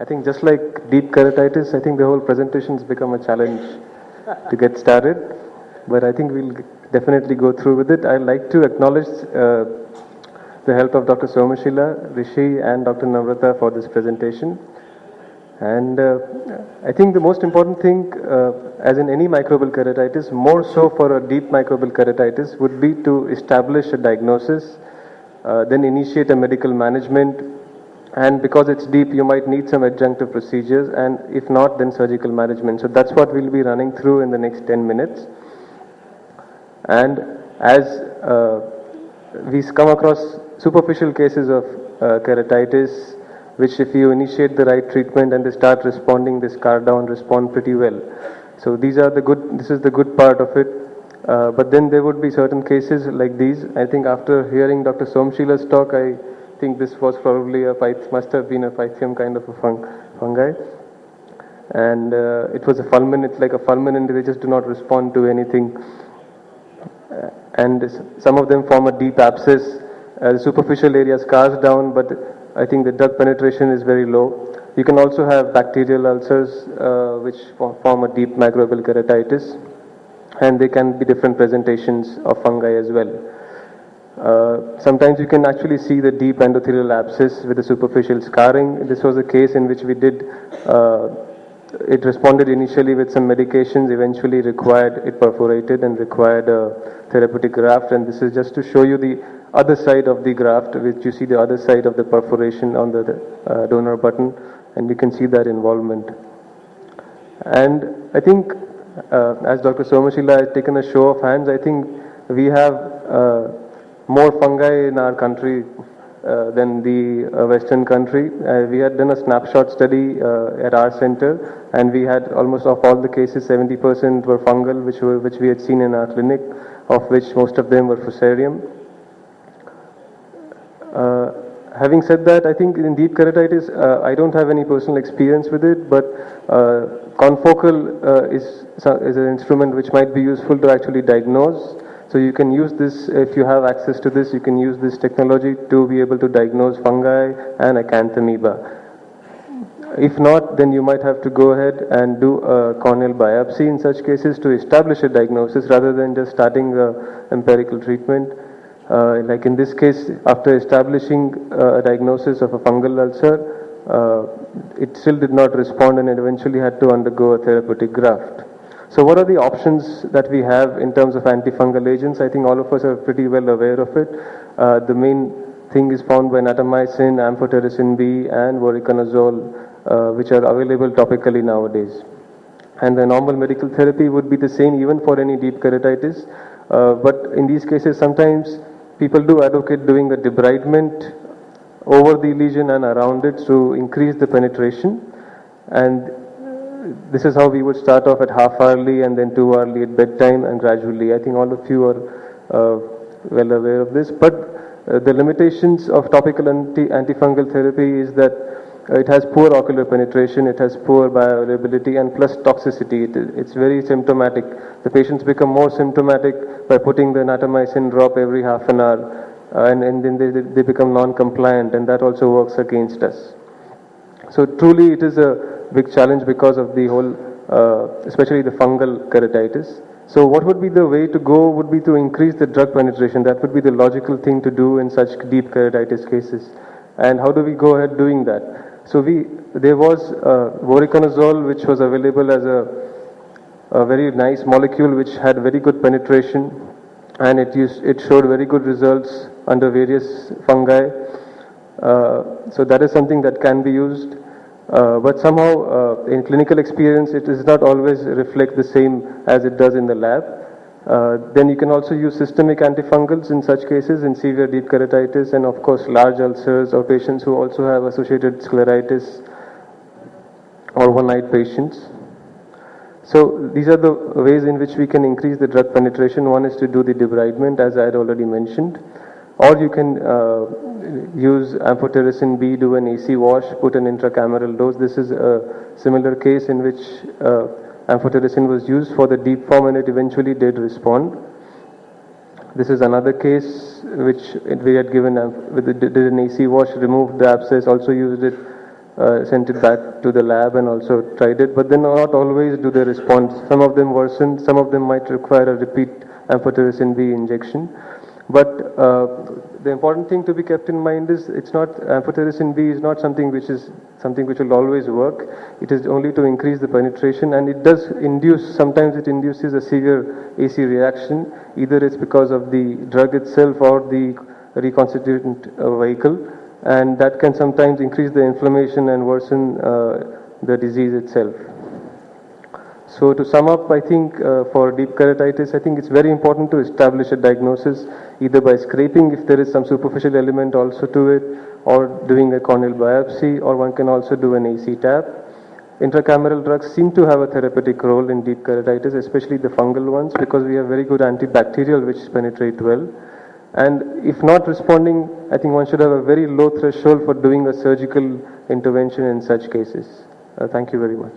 I think just like deep keratitis, I think the whole presentation's become a challenge to get started, but I think we'll definitely go through with it. I'd like to acknowledge the help of Dr. Somashila, Rishi, and Dr. Navrata for this presentation. And I think the most important thing, as in any microbial keratitis, more so for a deep microbial keratitis, would be to establish a diagnosis, then initiate a medical management, and because it's deep, you might need some adjunctive procedures, and if not, then surgical management. So that's what we'll be running through in the next 10 minutes. And as we come across superficial cases of keratitis, which if you initiate the right treatment and they start responding, they scar down, respond pretty well. So this is the good part of it. But then there would be certain cases like these. I think after hearing Dr. Somshila's talk, I think this was probably must have been a Pythium kind of a fungi. And it was a fulmin, it's like a fulmin, and they just do not respond to anything. And some of them form a deep abscess. The superficial area scars down, but I think the drug penetration is very low. You can also have bacterial ulcers, which form a deep microbial keratitis, and they can be different presentations of fungi as well. Sometimes you can actually see the deep endothelial abscess with the superficial scarring. This was a case in which we did, it responded initially with some medications, eventually it perforated and required a therapeutic graft. And this is just to show you the other side of the graft, which you see the other side of the perforation on the donor button, and you can see that involvement. And I think, as Dr. Somashila has taken a show of hands, I think we have more fungi in our country than the Western country. We had done a snapshot study at our center, and we had almost of all the cases, 70% were fungal, which we had seen in our clinic, of which most of them were Fusarium. Having said that, I think in deep keratitis, I don't have any personal experience with it, but confocal is an instrument which might be useful to actually diagnose. So you can use this, if you have access to this, you can use this technology to be able to diagnose fungi and acanthamoeba. If not, then you might have to go ahead and do a corneal biopsy in such cases to establish a diagnosis rather than just starting empirical treatment. Like in this case, after establishing a diagnosis of a fungal ulcer, it still did not respond and it eventually had to undergo a therapeutic graft. So what are the options that we have in terms of antifungal agents? I think all of us are pretty well aware of it. The main thing is found by natamycin, amphotericin B, and voriconazole, which are available topically nowadays. And the normal medical therapy would be the same even for any deep keratitis. But in these cases, sometimes people do advocate doing a debridement over the lesion and around it to increase the penetration. And this is how we would start off at half hourly and then 2 hourly at bedtime and gradually. I think all of you are well aware of this. But the limitations of topical antifungal therapy is that it has poor ocular penetration, it has poor bioavailability, and plus toxicity. It's very symptomatic. The patients become more symptomatic by putting the natamycin drop every half an hour, and then they become non-compliant, and that also works against us. So truly it is a big challenge because of the whole, especially the fungal keratitis. So what would be the way to go would be to increase the drug penetration. That would be the logical thing to do in such deep keratitis cases. And how do we go ahead doing that? So there was voriconazole, which was available as a very nice molecule which had very good penetration, and it showed very good results under various fungi. So that is something that can be used. But somehow in clinical experience it does not always reflect the same as it does in the lab. Then you can also use systemic antifungals in such cases in severe deep keratitis, and of course large ulcers or patients who also have associated scleritis or one-eyed patients. So these are the ways in which we can increase the drug penetration. One is to do the debridement, as I had already mentioned. Or you can use amphotericin B, do an AC wash, put an intracameral dose. This is a similar case in which amphotericin was used for the deep form and it eventually did respond. This is another case which we had given, did an AC wash, removed the abscess, also used it sent it back to the lab and also tried it, but then not always do they respond. Some of them worsen, some of them might require a repeat amphotericin B injection. But the important thing to be kept in mind is it's not, amphotericin B is not something which will always work. It is only to increase the penetration, and it does induce, sometimes it induces a severe AC reaction. Either it's because of the drug itself or the reconstituent vehicle, and that can sometimes increase the inflammation and worsen the disease itself. So to sum up, I think for deep keratitis, I think it's very important to establish a diagnosis either by scraping if there is some superficial element also to it, or doing a corneal biopsy, or one can also do an AC tap. Intracameral drugs seem to have a therapeutic role in deep keratitis, especially the fungal ones, because we have very good antibacterial which penetrate well. And if not responding, I think one should have a very low threshold for doing a surgical intervention in such cases. Thank you very much.